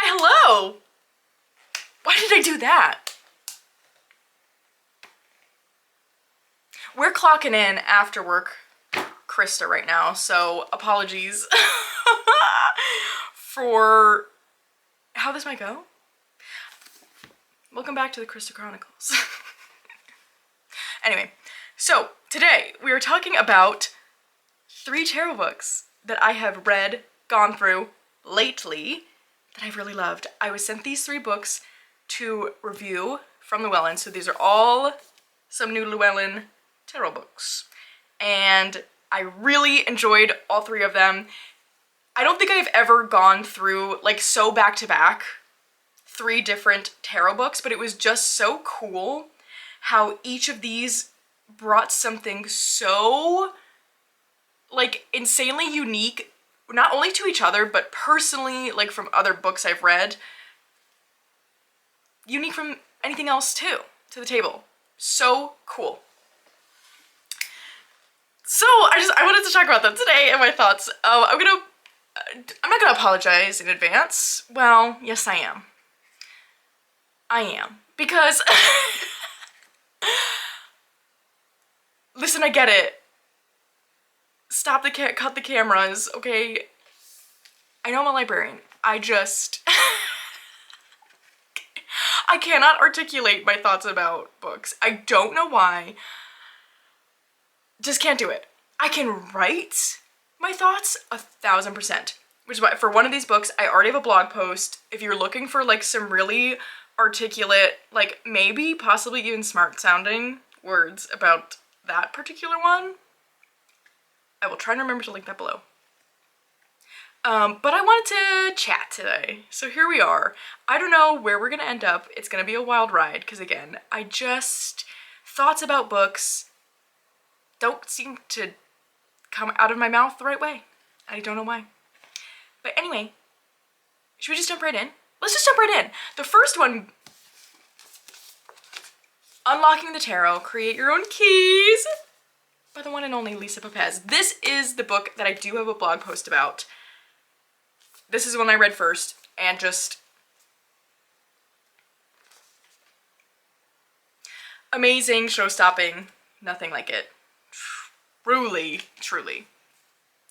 Hello! Why did I do that? We're clocking in after work, Krista, right now, so apologies for how this might go. Welcome back to the Krista Chronicles. Anyway, so today we are talking about 3 tarot books that I have read, gone through lately, that I've really loved. I was sent these 3 books to review from Llewellyn, so these are all some new Llewellyn tarot books. And I really enjoyed all 3 of them. I don't think I've ever gone through, like, so back-to-back 3 different tarot books, but it was just so cool how each of these brought something so, like, insanely unique, not only to each other, but personally, like, from other books I've read, unique from anything else too, to the table. So cool. So I wanted to talk about them today and my thoughts. I'm not gonna apologize in advance. Well, yes I am. I am. Because, listen, I get it. Stop cut the cameras, okay? I know I'm a librarian. I cannot articulate my thoughts about books. I don't know why. Just can't do it. I can write my thoughts 1000%, which is why for one of these books, I already have a blog post. If you're looking for like some really articulate, like maybe possibly even smart sounding words about that particular one, I will try and remember to link that below. But I wanted to chat today, so here we are. I don't know where we're gonna end up. It's gonna be a wild ride, because again, thoughts about books don't seem to come out of my mouth the right way. I don't know why. But anyway, should we just jump right in? Let's just jump right in. The first one, Unlocking the Tarot, Create Your Own Keys, by the one and only Lisa Pepez. This is the book that I do have a blog post about. This is the one I read first, and just amazing, show-stopping, nothing like it. Truly, truly,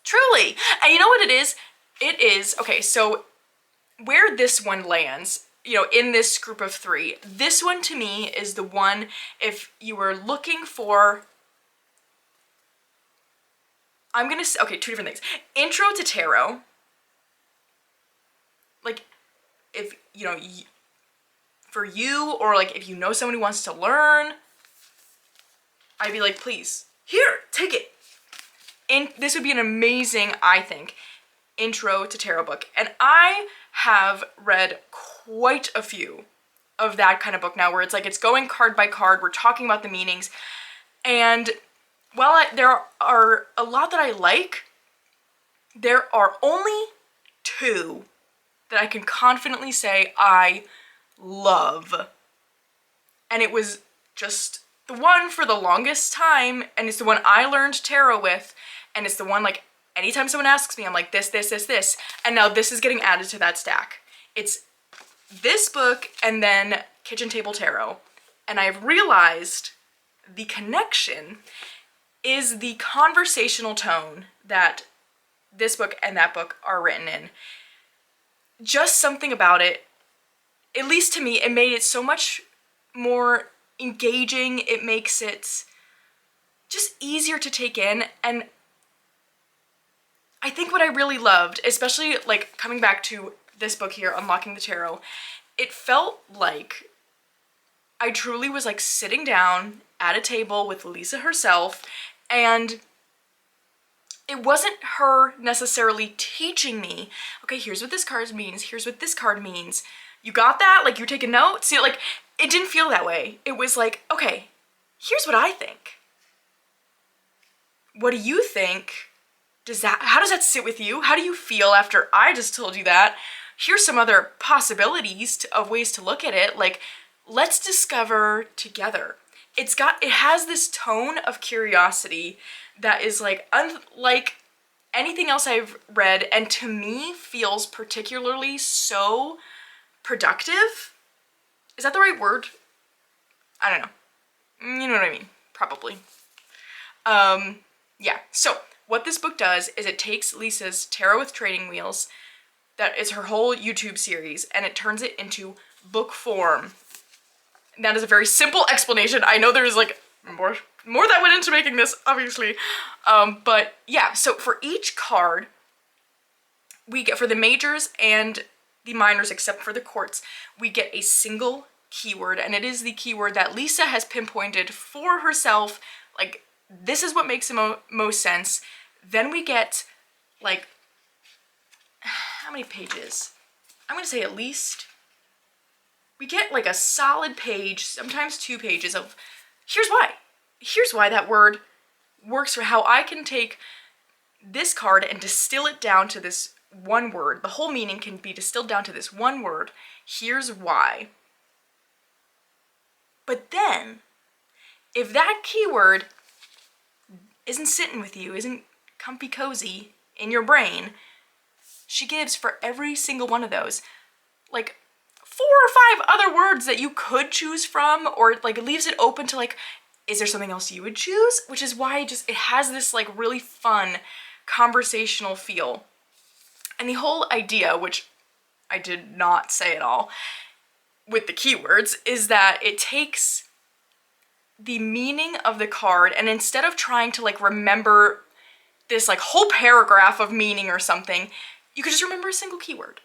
truly. And you know what it is? It is, okay, so where this one lands, you know, in this group of 3, this one to me is the one, if you were looking for, I'm gonna say, okay, 2 different things. Intro to Tarot. Like, if, you know, for you, or like if you know someone who wants to learn, I'd be like, please, here, take it. And this would be an amazing, I think, intro to tarot book. And I have read quite a few of that kind of book now, where it's like, it's going card by card, we're talking about the meanings. And while there are a lot that I like, there are only 2 that I can confidently say I love. And it was just the one for the longest time, and it's the one I learned tarot with, and it's the one, like, anytime someone asks me, I'm like, this, and now this is getting added to that stack. It's this book and then Kitchen Table Tarot, and I've realized the connection is the conversational tone that this book and that book are written in. Just something about it, at least to me, it made it so much more engaging. It makes it just easier to take in. And I think what I really loved, especially like coming back to this book here, Unlocking the Tarot, it felt like I truly was like sitting down at a table with Lisa herself, and it wasn't her necessarily teaching me, okay, here's what this card means, here's what this card means. You got that? Like, you're taking notes? See, like, it didn't feel that way. It was like, okay, here's what I think. What do you think? How does that sit with you? How do you feel after I just told you that? Here's some other possibilities of ways to look at it. Like, let's discover together. It has this tone of curiosity that is like unlike anything else I've read, and to me feels particularly so productive. Is that the right word? I don't know. You know what I mean, probably. Yeah, so what this book does is it takes Lisa's Tarot with Training Wheels, that is her whole YouTube series, and it turns it into book form. And that is a very simple explanation. I know there's like more that went into making this, obviously. But yeah, so for each card, we get, for the majors and the minors, except for the courts, we get a single keyword, and it is the keyword that Lisa has pinpointed for herself. Like, this is what makes the most sense. Then we get, like, how many pages? I'm gonna say at least, we get like a solid page, sometimes 2 pages of, here's why that word works, for how I can take this card and distill it down to this one word. The whole meaning can be distilled down to this one word. Here's why. But then, if that keyword isn't sitting with you, isn't comfy cozy in your brain, she gives for every single one of those like 4 or 5 other words that you could choose from, or like it leaves it open to like, is there something else you would choose? Which is why it has this like really fun conversational feel. And the whole idea, which I did not say at all with the keywords, is that it takes the meaning of the card, and instead of trying to like remember this like whole paragraph of meaning or something, you could just remember a single keyword.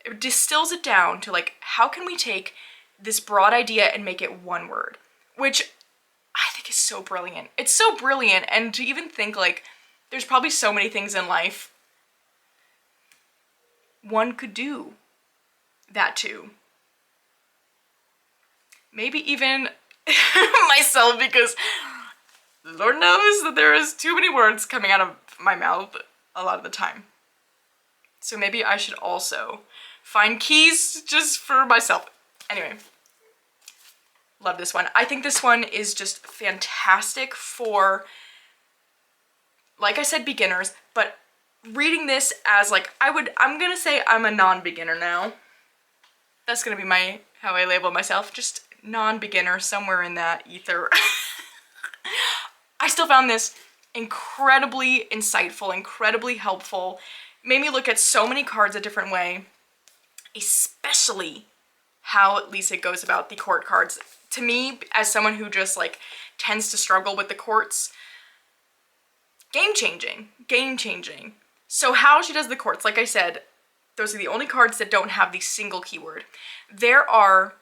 It distills it down to like, how can we take this broad idea and make it one word? Which I think is so brilliant. It's so brilliant, and to even think like, there's probably so many things in life one could do that to. Maybe even myself, because Lord knows that there is too many words coming out of my mouth a lot of the time. So maybe I should also find keys just for myself. Anyway, love this one. I think this one is just fantastic for, like I said, beginners, but reading this as like, I'm gonna say I'm a non-beginner now. That's gonna be how I label myself, just non-beginner, somewhere in that ether. I still found this incredibly insightful, incredibly helpful. Made me look at so many cards a different way, especially how Lisa goes about the court cards. To me, as someone who just like tends to struggle with the courts, game-changing, game-changing. So how she does the courts, like I said, those are the only cards that don't have the single keyword. There are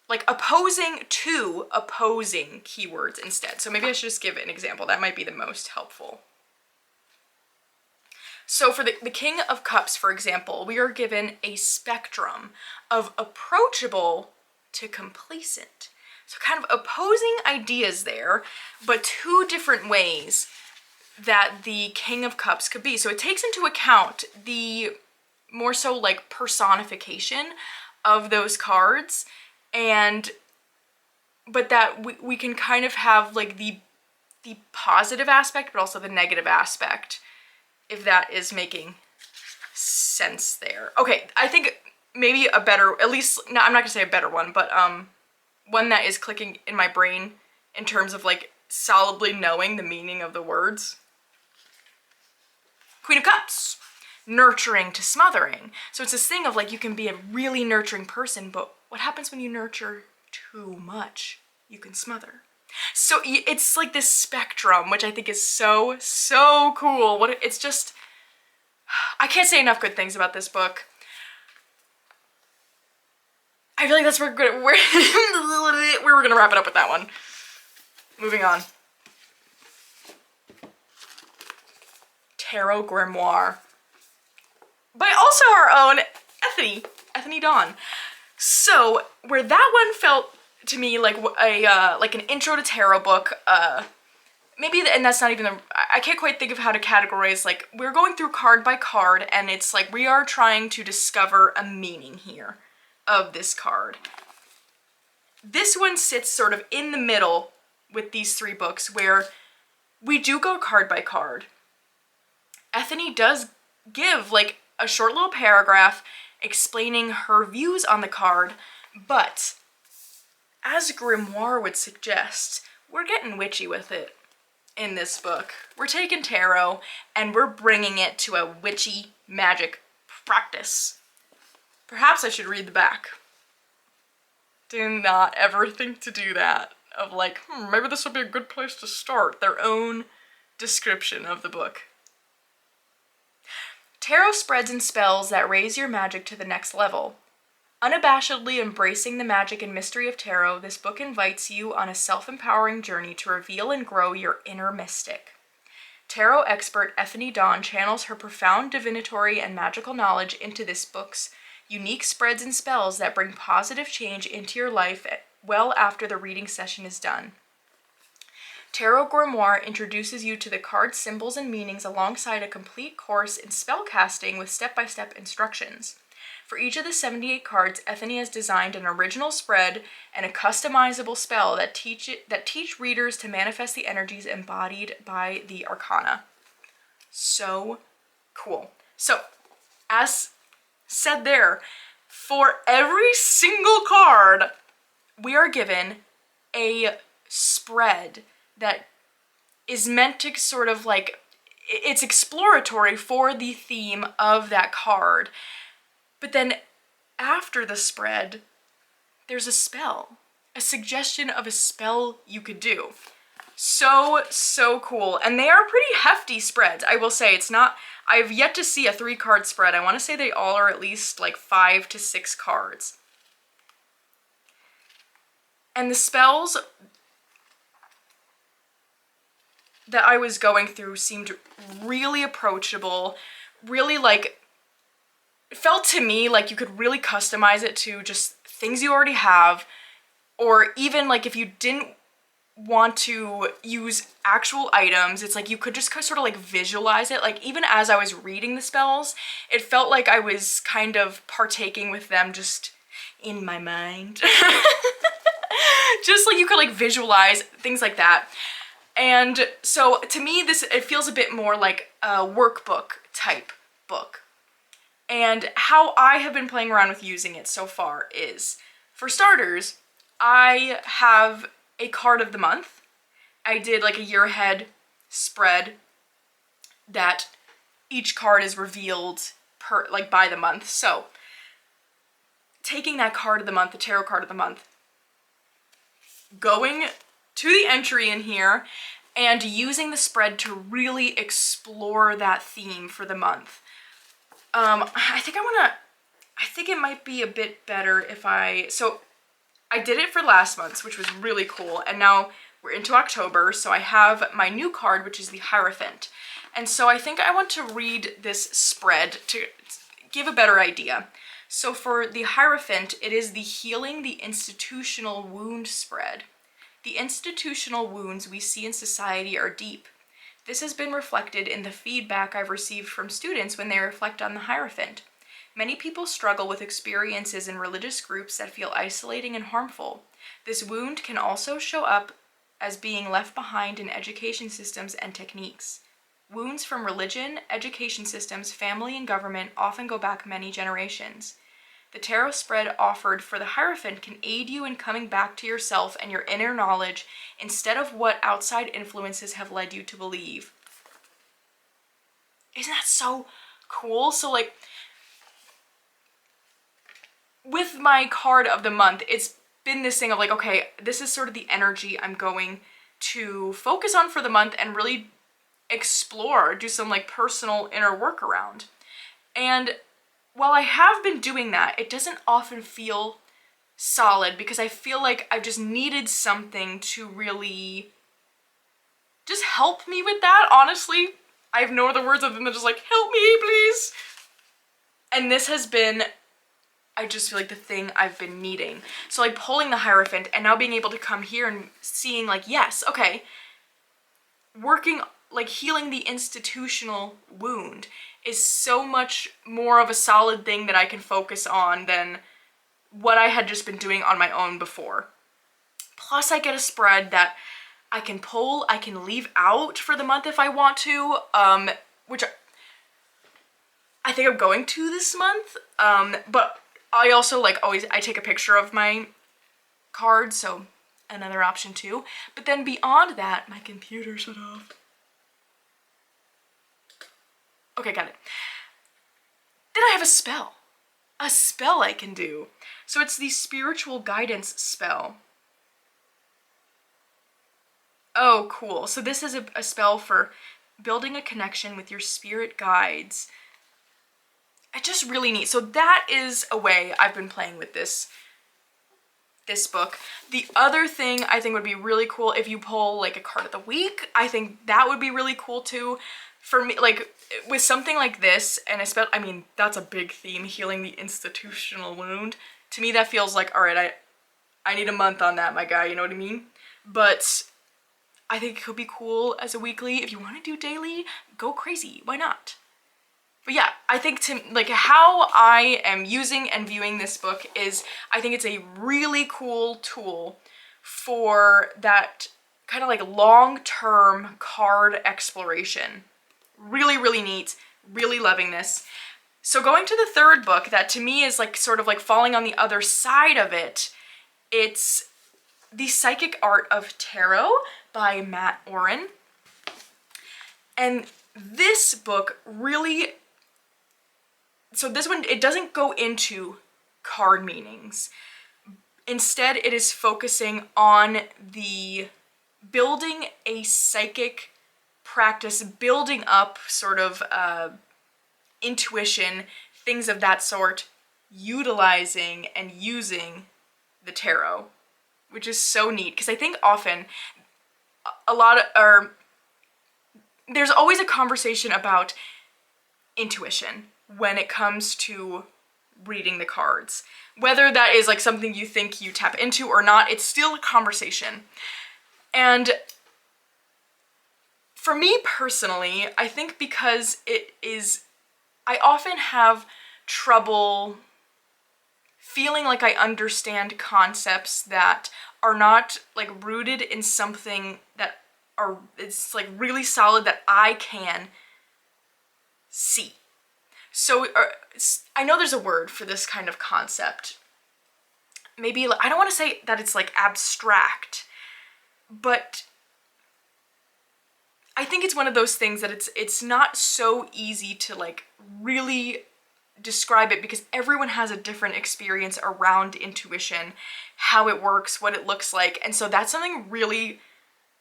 like opposing keywords instead. So maybe I should just give an example. That might be the most helpful. So for the King of Cups, for example, we are given a spectrum of approachable to complacent. So kind of opposing ideas there, but 2 different ways that the King of Cups could be. So it takes into account the more so like personification of those cards, but that we can kind of have like the positive aspect, but also the negative aspect, if that is making sense there. Okay, I think maybe a better, at least, no, I'm not gonna say a better one, but one that is clicking in my brain in terms of like solidly knowing the meaning of the words. Queen of Cups, nurturing to smothering. So it's this thing of like, you can be a really nurturing person, but what happens when you nurture too much? You can smother. So it's like this spectrum, which I think is so, so cool. It's just, I can't say enough good things about this book. I feel like that's where we're gonna wrap it up with that one. Moving on. Tarot Grimoire. By also our own Ethany Dawn. So, where that one felt to me like an intro to tarot book, maybe, and that's not even I can't quite think of how to categorize, like, we're going through card by card, and it's like we are trying to discover a meaning here of this card. This one sits sort of in the middle with these 3 books, where we do go card by card. Ethany does give like a short little paragraph explaining her views on the card, but as Grimoire would suggest, we're getting witchy with it in this book. We're taking tarot and we're bringing it to a witchy magic practice. Perhaps I should read the back. Do not ever think to do that. Of like, maybe this would be a good place to start. Their own description of the book. Tarot spreads and spells that raise your magic to the next level. Unabashedly embracing the magic and mystery of tarot, this book invites you on a self-empowering journey to reveal and grow your inner mystic. Tarot expert Ethany Dawn channels her profound divinatory and magical knowledge into this book's unique spreads and spells that bring positive change into your life well after the reading session is done. Tarot Grimoire introduces you to the card symbols and meanings alongside a complete course in spellcasting with step-by-step instructions. For each of the 78 cards, Ethany has designed an original spread and a customizable spell that teach readers to manifest the energies embodied by the arcana. So cool. So, as said there, for every single card, we are given a spread that is meant to sort of like, it's exploratory for the theme of that card. But then after the spread, there's a spell, a suggestion of a spell you could do. So cool. And they are pretty hefty spreads. I will say it's not, I've yet to see a 3-card spread. I want to say they all are at least like 5 to 6 cards. And the spells that I was going through seemed really approachable, really like, it felt to me like you could really customize it to just things you already have, or even like if you didn't want to use actual items, it's like you could just sort of like visualize it. Like even as I was reading the spells, it felt like I was kind of partaking with them just in my mind. Just like you could like visualize things like that. And so to me, it feels a bit more like a workbook type book. And how I have been playing around with using it so far is, for starters, I have a card of the month. I did like a year ahead spread that each card is revealed by the month. So taking that card of the month, the tarot card of the month, going to the entry in here and using the spread to really explore that theme for the month. I think it might be a bit better if so I did it for last month's, which was really cool, and now we're into October, so I have my new card, which is the Hierophant. And so I think I want to read this spread to give a better idea. So for the Hierophant, it is the Healing the Institutional Wound spread. The institutional wounds we see in society are deep. This has been reflected in the feedback I've received from students when they reflect on the Hierophant. Many people struggle with experiences in religious groups that feel isolating and harmful. This wound can also show up as being left behind in education systems and techniques. Wounds from religion, education systems, family, and government often go back many generations. The tarot spread offered for the Hierophant can aid you in coming back to yourself and your inner knowledge instead of what outside influences have led you to believe. Isn't that so cool? So like, with my card of the month, it's been this thing of like, okay, this is sort of the energy I'm going to focus on for the month and really explore, do some like personal inner work around. And while I have been doing that, it doesn't often feel solid because I feel like I've just needed something to really just help me with that, honestly. I have no other words other than just like, help me, please. And this has been, I just feel like the thing I've been needing. So like pulling the Hierophant and now being able to come here and seeing like, yes, okay, working, like healing the institutional wound is so much more of a solid thing that I can focus on than what I had just been doing on my own before. Plus I get a spread that I can pull, I can leave out for the month if I want to, which I think I'm going to this month, but I also like always, I take a picture of my cards, so another option too. But then beyond that, my computer shut off. Okay, got it. Then I have a spell. A spell I can do. So it's the spiritual guidance spell. Oh, cool. So this is a spell for building a connection with your spirit guides. It's just really neat. So that is a way I've been playing with this book. The other thing I think would be really cool if you pull like a card of the week. I think that would be really cool too. For me, like with something like this, and especially, I mean, that's a big theme, healing the institutional wound. To me, that feels like, all right, I need a month on that, my guy, you know what I mean? But I think it could be cool as a weekly. If you want to do daily, go crazy. Why not? But yeah, I think like how I am using and viewing this book is, I think it's a really cool tool for that kind of like long-term card exploration. Really, really neat. Really loving this. So going to the third book that to me is like sort of like falling on the other side of it, it's The Psychic Art of Tarot by Matt Oren. And this book really, so this one, it doesn't go into card meanings. Instead, it is focusing on the building a psychic practice, building up sort of intuition, things of that sort, utilizing and using the tarot, which is so neat. Because I think often there's always a conversation about intuition when it comes to reading the cards. Whether that is like something you think you tap into or not, it's still a conversation. And for me personally, I think because I often have trouble feeling like I understand concepts that are not like rooted in something that it's like really solid that I can see. So I know there's a word for this kind of concept. Maybe, I don't want to say that it's like abstract, but I think it's one of those things that it's not so easy to like really describe it, because everyone has a different experience around intuition, how it works, what it looks like. And so that's something really,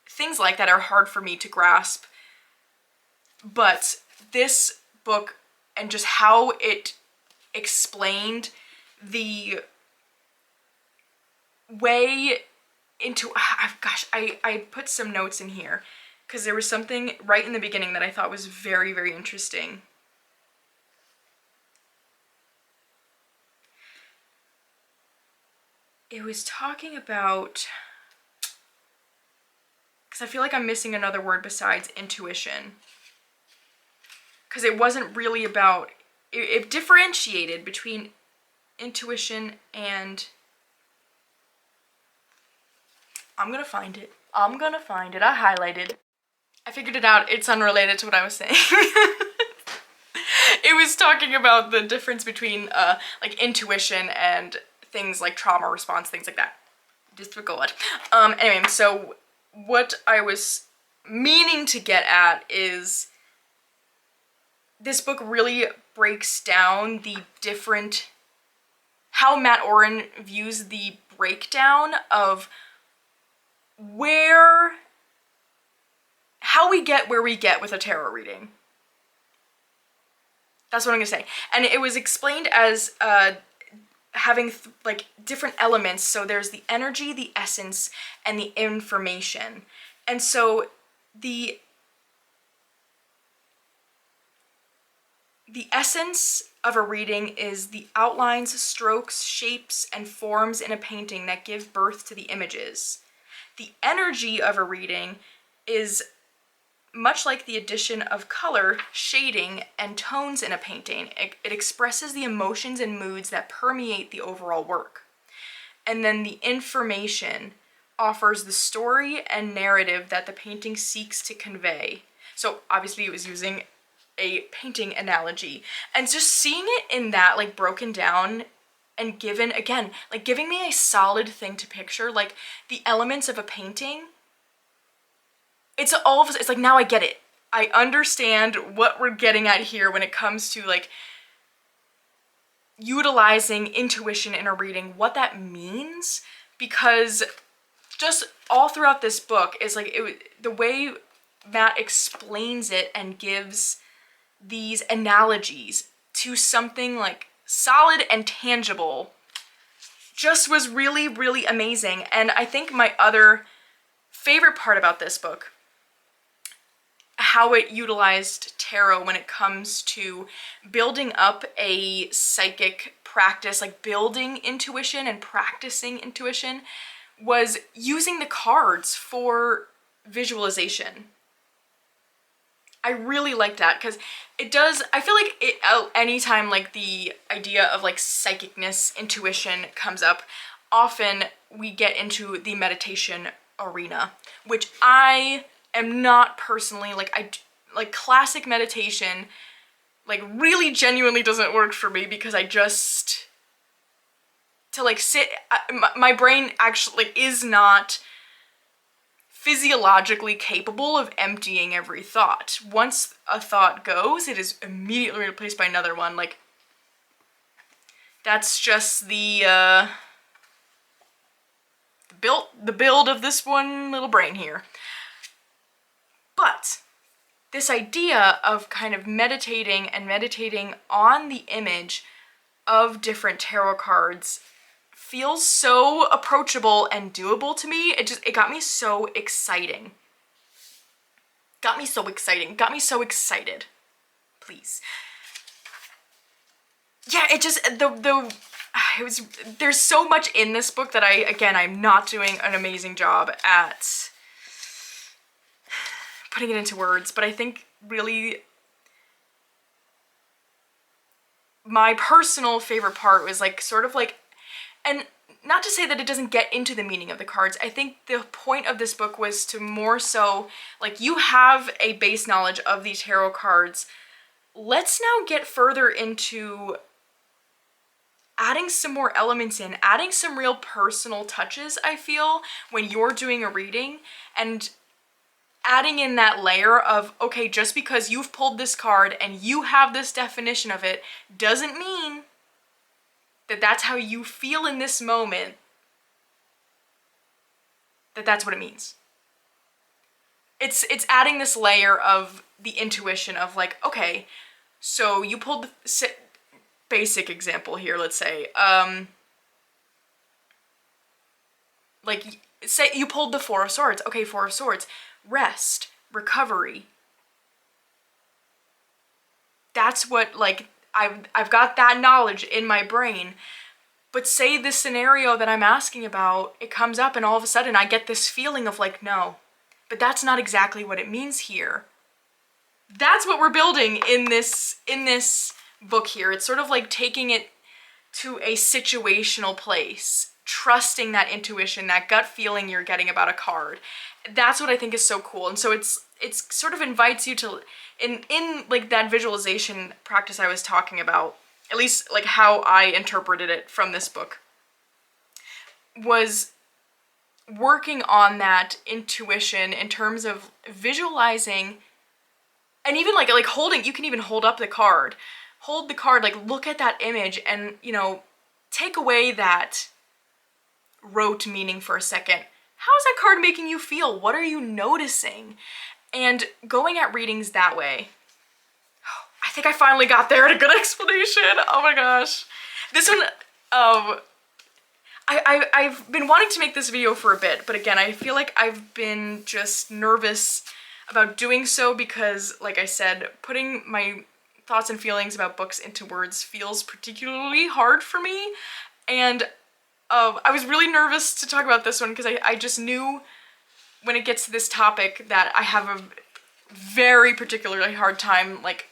things like that are hard for me to grasp. But this book and just how it explained the way into, gosh, I put some notes in here because there was something right in the beginning that I thought was very, very interesting. It was talking about, because I feel like I'm missing another word besides intuition. Because it wasn't really about, it differentiated between intuition and, I'm gonna find it. I highlighted. I figured it out. It's unrelated to what I was saying. It was talking about the difference between like intuition and things like trauma response, things like that. Just for God. Anyway, so what I was meaning to get at is this book really breaks down the different, how Matt Oren views the breakdown of how we get where we get with a tarot reading. That's what I'm gonna say. And it was explained as having like different elements. So there's the energy, the essence, and the information. And so the essence of a reading is the outlines, strokes, shapes, and forms in a painting that give birth to the images. The energy of a reading is much like the addition of color, shading, and tones in a painting. It expresses the emotions and moods that permeate the overall work. And then the information offers the story and narrative that the painting seeks to convey. So obviously it was using a painting analogy. And just seeing it in that, like, broken down and given, again, like, giving me a solid thing to picture, like, the elements of a painting, it's all of a, it's like, now I get it. I understand what we're getting at here when it comes to, like, utilizing intuition in a reading, what that means, because just all throughout this book is like, the way Matt explains it and gives these analogies to something like solid and tangible just was really, really amazing. And I think my other favorite part about this book, how it utilized tarot when it comes to building up a psychic practice, like building intuition and practicing intuition, was using the cards for visualization. I really like that because it does, I feel like it, anytime like the idea of like psychicness, intuition comes up, often we get into the meditation arena, which I am not personally, like classic meditation, like really genuinely doesn't work for me because I just, to like sit, my brain actually like is not physiologically capable of emptying every thought. Once a thought goes, it is immediately replaced by another one. Like, that's just the build of this one little brain here. But this idea of kind of meditating on the image of different tarot cards feels so approachable and doable to me. It got me so exciting. Got me so excited. Please. Yeah, it just, there's so much in this book that I'm not doing an amazing job at putting it into words, but I think really my personal favorite part was like sort of like, and not to say that it doesn't get into the meaning of the cards, I think the point of this book was to more so, like, you have a base knowledge of these tarot cards. Let's now get further into adding some more elements in, adding some real personal touches, I feel, when you're doing a reading, and adding in that layer of, okay, just because you've pulled this card and you have this definition of it doesn't mean that that's how you feel in this moment, that's what it means. It's adding this layer of the intuition of like, okay, so you pulled the basic example here, let's say, like, say you pulled the Four of Swords. Okay, Four of Swords, rest, recovery. That's what, like, I've got that knowledge in my brain. But say this scenario that I'm asking about, it comes up and all of a sudden I get this feeling of like, no, but that's not exactly what it means here. That's what we're building in this book here. It's sort of like taking it to a situational place, trusting that intuition, that gut feeling you're getting about a card. That's what I think is so cool. And so it's sort of invites you to, in like that visualization practice I was talking about, at least like how I interpreted it from this book, was working on that intuition in terms of visualizing, and even like holding, you can even hold up the card. Hold the card, like look at that image and, you know, take away that rote meaning for a second. How is that card making you feel? What are you noticing? And going at readings that way, I think I finally got there at a good explanation. Oh my gosh. This one, I've been wanting to make this video for a bit, but again, I feel like I've been just nervous about doing so because, like I said, putting my thoughts and feelings about books into words feels particularly hard for me. And I was really nervous to talk about this one because I just knew when it gets to this topic that I have a very particularly hard time, like,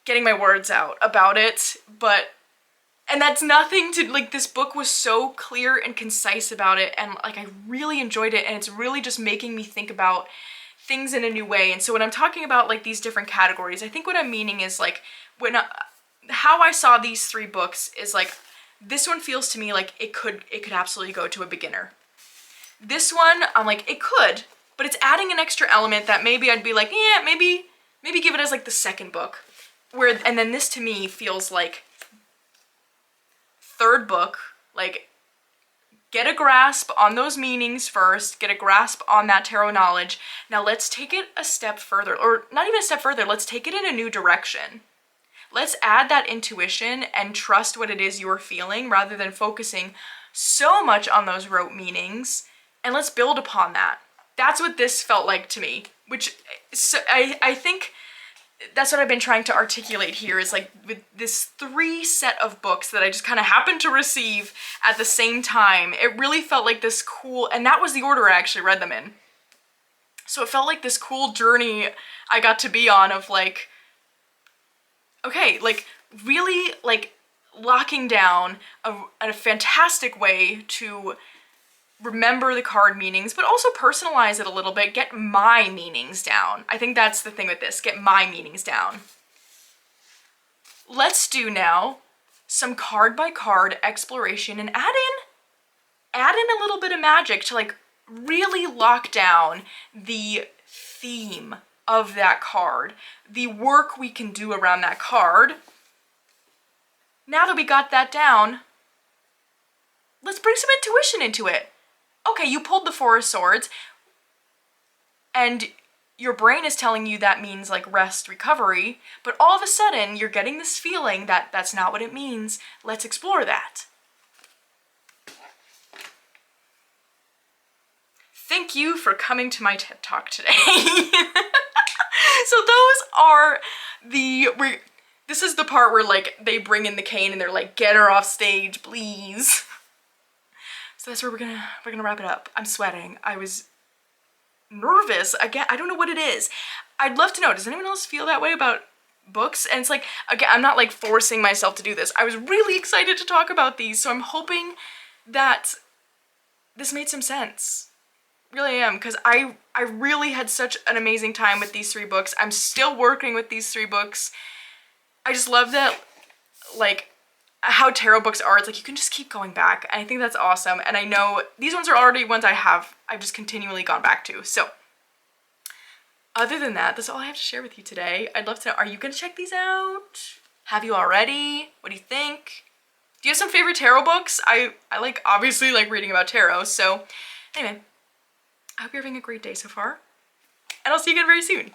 getting my words out about it, and that's nothing to, like, this book was so clear and concise about it, and, like, I really enjoyed it, and it's really just making me think about things in a new way. And so when I'm talking about like these different categories, I think what I'm meaning is like how I saw these 3 books is like, this one feels to me like it could absolutely go to a beginner. This one, I'm like, it could, but it's adding an extra element that maybe I'd be like, yeah, maybe give it as like the second book. And then this to me feels like 3rd book, like get a grasp on those meanings first, get a grasp on that tarot knowledge. Now let's take it a step further, or not even a step further, let's take it in a new direction. Let's add that intuition and trust what it is you're feeling rather than focusing so much on those rote meanings, and let's build upon that. That's what this felt like to me, which I think that's what I've been trying to articulate here, is like with this 3 set of books that I just kind of happened to receive at the same time, it really felt like this cool, and that was the order I actually read them in. So it felt like this cool journey I got to be on of like, okay, like really like locking down a fantastic way to remember the card meanings, but also personalize it a little bit, get my meanings down. I think that's the thing with this, get my meanings down. Let's do now some card by card exploration and add in a little bit of magic to like really lock down the theme of that card, the work we can do around that card. Now that we got that down, let's bring some intuition into it. Okay, you pulled the 4 of Swords, and your brain is telling you that means like rest, recovery, but all of a sudden you're getting this feeling that that's not what it means. Let's explore that. Thank you for coming to my TED Talk today. So those are this is the part where like they bring in the cane and they're like, get her off stage, please. So that's where we're gonna wrap it up. I'm sweating. I was nervous. Again, I don't know what it is. I'd love to know, does anyone else feel that way about books? And it's like, again, I'm not like forcing myself to do this. I was really excited to talk about these, so I'm hoping that this made some sense. Really am, because I really had such an amazing time with these 3 books. I'm still working with these 3 books. I just love that, like, how tarot books are. It's like you can just keep going back, and I think that's awesome. And I know these ones are already ones I've just continually gone back to. So other than that, that's all I have to share with you today. I'd love to know, are you gonna check these out? Have you already? What do you think? Do you have some favorite tarot books? I like, obviously like reading about tarot. So anyway, I hope you're having a great day so far, and I'll see you again very soon.